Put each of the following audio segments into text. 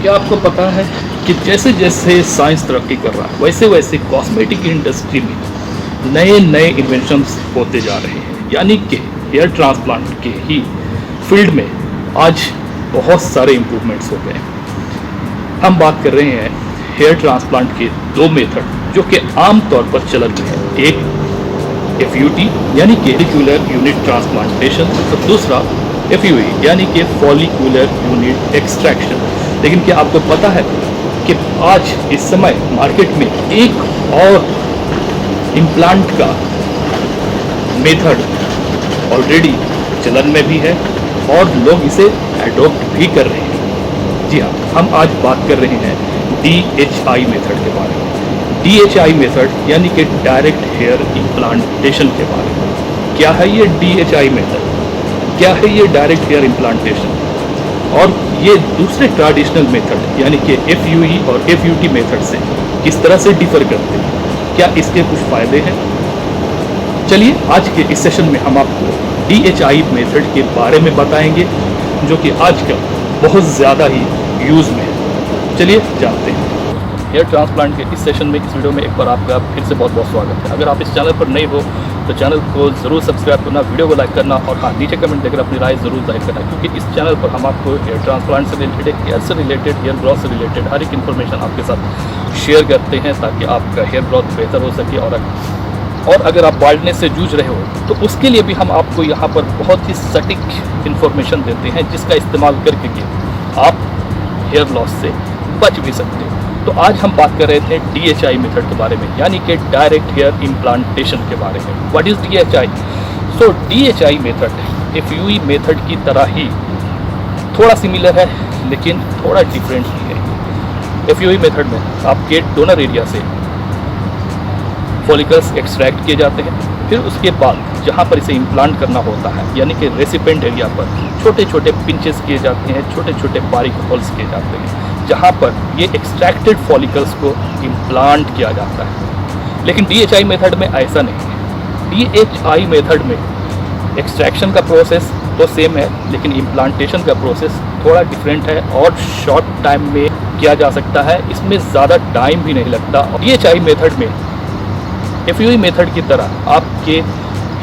क्या आपको पता है कि जैसे जैसे साइंस तरक्की कर रहा है वैसे वैसे कॉस्मेटिक इंडस्ट्री में नए नए इन्वेंशंस होते जा रहे हैं, यानी कि हेयर ट्रांसप्लांट के ही फील्ड में आज बहुत सारे इम्प्रूवमेंट्स हो गए हैं। हम बात कर रहे हैं हेयर ट्रांसप्लांट के दो मेथड जो कि आम तौर पर चलन में है। एक FUT यानी कि फॉलिकुलर यूनिट ट्रांसप्लांटेशन और दूसरा FUE यानी कि फॉलिकुलर यूनिट एक्सट्रैक्शन। लेकिन क्या आपको पता है कि आज इस समय मार्केट में एक और इम्प्लांट का मेथड ऑलरेडी चलन में भी है और लोग इसे एडॉप्ट भी कर रहे हैं। जी हाँ, हम आज बात कर रहे हैं DHI मेथड के बारे में। DHI मेथड यानी कि डायरेक्ट हेयर इम्प्लांटेशन के बारे में। क्या है ये DHI मेथड? क्या है ये डायरेक्ट हेयर इम्प्लांटेशन? और ये दूसरे ट्रेडिशनल मेथड यानी कि FUE और FUT मेथड से किस तरह से डिफर करते हैं? क्या इसके कुछ फ़ायदे हैं? चलिए आज के इस सेशन में हम आपको DHI मेथड के बारे में बताएंगे जो कि आजकल बहुत ज़्यादा ही यूज़ में है। चलिए जानते हैं। हेयर ट्रांसप्लांट के इस सेशन में, इस वीडियो में एक बार आपका फिर से बहुत बहुत स्वागत है। अगर आप इस चैनल पर नए हो तो चैनल को ज़रूर सब्सक्राइब करना, वीडियो को लाइक करना और हाँ, नीचे कमेंट देकर अपनी राय ज़रूर जाहिर करना, क्योंकि इस चैनल पर हम आपको हेयर ट्रांसप्लांट से रिलेटेड, हेयर से रिलेटेड, हेयर ग्रोथ से रिलेटेड हर एक इन्फॉर्मेशन आपके साथ शेयर करते हैं ताकि आपका हेयर ग्रोथ बेहतर हो सके। और अगर आप बाल्डनेस से जूझ रहे हो तो उसके लिए भी हम आपको यहाँ पर बहुत ही सटीक इन्फॉर्मेशन देते हैं जिसका इस्तेमाल करके आप हेयर लॉस से बच भी सकते हो। तो आज हम बात कर रहे थे DHI मेथड के बारे में, यानी कि डायरेक्ट हेयर इम्प्लांटेशन के बारे में। What is DHI? So DHI method FUE method की तरह ही थोड़ा सिमिलर है लेकिन थोड़ा डिफरेंट ही है। FUE मेथड में आपके डोनर एरिया से फॉलिकल्स एक्सट्रैक्ट किए जाते हैं, फिर उसके बाद जहाँ पर इसे इम्प्लांट करना होता है यानी कि रेसिपेंट एरिया पर छोटे छोटे पिंचेस किए जाते हैं, छोटे छोटे बारीक होल्स किए जाते हैं जहाँ पर ये एक्सट्रैक्टेड फॉलिकल्स को इम्प्लांट किया जाता है। लेकिन DHI मेथड में ऐसा नहीं है। DHI मेथड में एक्सट्रैक्शन का प्रोसेस तो सेम है लेकिन इम्प्लांटेशन का प्रोसेस थोड़ा डिफरेंट है और शॉर्ट टाइम में किया जा सकता है, इसमें ज़्यादा टाइम भी नहीं लगता। DHI मेथड में FUE मेथड की तरह आपके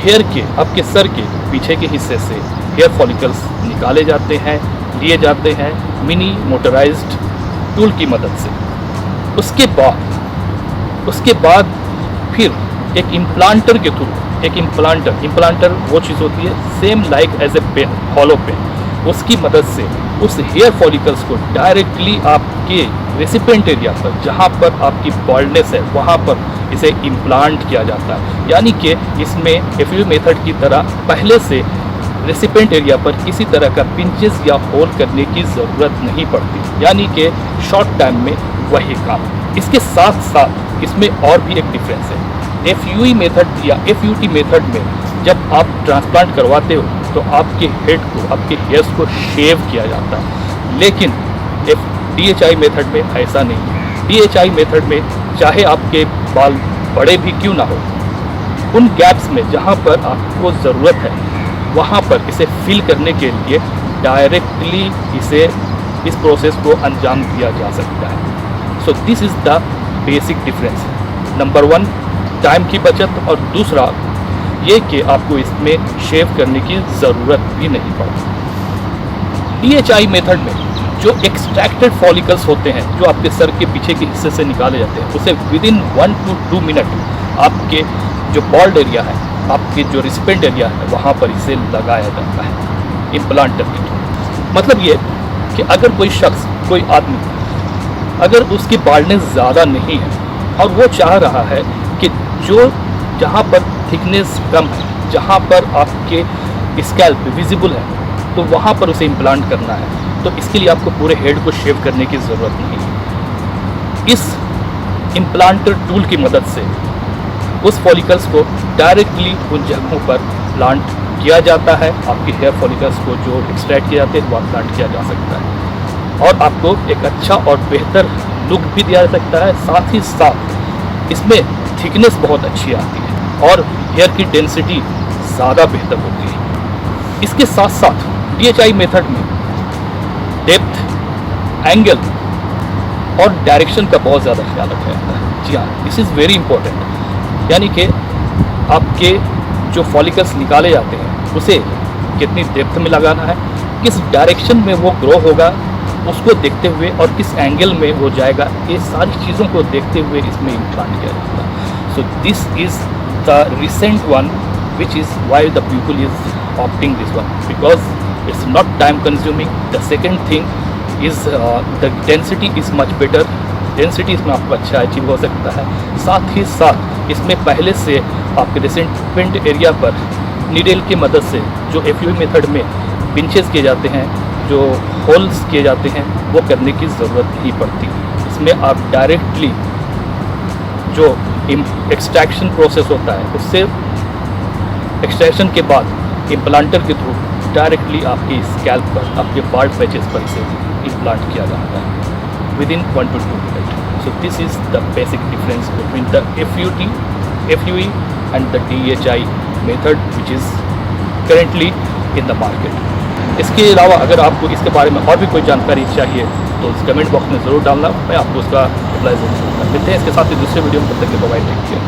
हेयर के, आपके सर के पीछे के हिस्से से हेयर फॉलिकल्स निकाले जाते हैं, लिए जाते हैं मिनी मोटराइज्ड टूल की मदद से। उसके बाद फिर एक इम्प्लांटर के थ्रू, एक इम्प्लांटर वो चीज़ होती है same like as a pen, hollow pen, उसकी मदद से उस हेयर फॉलिकल्स को डायरेक्टली आपके रेसिपेंट एरिया पर जहाँ पर आपकी बॉल्डनेस है वहाँ पर इसे इम्प्लांट किया जाता है। यानी कि इसमें FUE मेथड की तरह पहले से रेसिपेंट एरिया पर किसी तरह का पिंचेस या होल करने की ज़रूरत नहीं पड़ती, यानी कि शॉर्ट टाइम में वही काम। इसके साथ साथ इसमें और भी एक डिफरेंस है। FUE मेथड या FUT मेथड में जब आप ट्रांसप्लांट करवाते हो तो आपके हेड को, आपके हेयर्स को शेव किया जाता है, लेकिन DHI मेथड में ऐसा नहीं है। DHI मेथड में चाहे आपके बाल बड़े भी क्यों ना हो, उन गैप्स में जहाँ पर आपको ज़रूरत है वहाँ पर इसे फिल करने के लिए डायरेक्टली इस प्रोसेस को अंजाम दिया जा सकता है। So this is the basic difference. Number 1 time की बचत और दूसरा ये कि आपको इसमें शेव करने की ज़रूरत भी नहीं पड़ती। DHI मेथड में जो एक्सट्रैक्टेड फॉलिकल्स होते हैं जो आपके सर के पीछे के हिस्से से निकाले जाते हैं उसे विदिन 1 to 2 मिनट आपके जो बॉल्ड एरिया है, आपके जो रिसिपेंट एरिया है वहाँ पर इसे लगाया जाता है इम्प्लांटर के थ्रू। मतलब ये कि अगर कोई शख्स, कोई आदमी अगर उसकी बाल्डनेस ज़्यादा नहीं है और वो चाह रहा है कि जो जहाँ पर थिकनेस कम है, जहाँ पर आपके स्कैल्प विजिबल है, तो वहाँ पर उसे इम्प्लांट करना है, तो इसके लिए आपको पूरे हेड को शेव करने की ज़रूरत नहीं है। इस इम्प्लांटर टूल की मदद से उस फॉलिकल्स को डायरेक्टली उन जगहों पर प्लांट किया जाता है। आपके हेयर फॉलिकल्स को जो एक्सट्रैक्ट किए जाते हैं वह प्लांट किया जा सकता है और आपको एक अच्छा और बेहतर लुक भी दिया जा सकता है। साथ ही साथ इसमें थिकनेस बहुत अच्छी आती है और हेयर की डेंसिटी ज़्यादा बेहतर होती है। इसके साथ साथ DHI मेथड में डेप्थ, एंगल और डायरेक्शन का बहुत ज़्यादा ख्याल रखा जाता है। जी हाँ, दिस इज़ वेरी इंपॉर्टेंट। यानी कि आपके जो फॉलिकल्स निकाले जाते हैं उसे कितनी डेप्थ में लगाना है, किस डायरेक्शन में वो ग्रो होगा उसको देखते हुए, और किस एंगल में वो जाएगा, ये सारी चीज़ों को देखते हुए इसमें इम्प्लांट किया जाता है। So this is the recent one which is why the people is opting this one, because it's not time consuming. The second thing is the density is much better. Density इसमें आपको अच्छा achieve हो सकता है। साथ ही साथ इसमें पहले से आपके रिसेंटमेंट एरिया पर नीडल की मदद से जो एफयूई मेथड में पिंचेस किए जाते हैं, जो होल्स किए जाते हैं, वो करने की ज़रूरत नहीं पड़ती। इसमें आप डायरेक्टली जो एक्सट्रैक्शन प्रोसेस होता है उससे एक्सट्रैक्शन के बाद इम्प्लांटर के थ्रू डायरेक्टली आपके स्कैल्प पर, आपके बाल्ड पैचेस पर से इम्प्लांट किया जाता है with in 1 to 2 minute. So this is the basic difference between the FUE and the DHI method which is currently in the market. इसके अलावा अगर आपको इसके बारे में और भी कोई जानकारी चाहिए तो कमेंट बॉक्स में ज़रूर डालना, मैं आपको उसका रिप्लाई ज़रूर दूँगा। मिलते हैं इसके साथ ही दूसरे वीडियो में, तब तक के बाय, टेक केयर।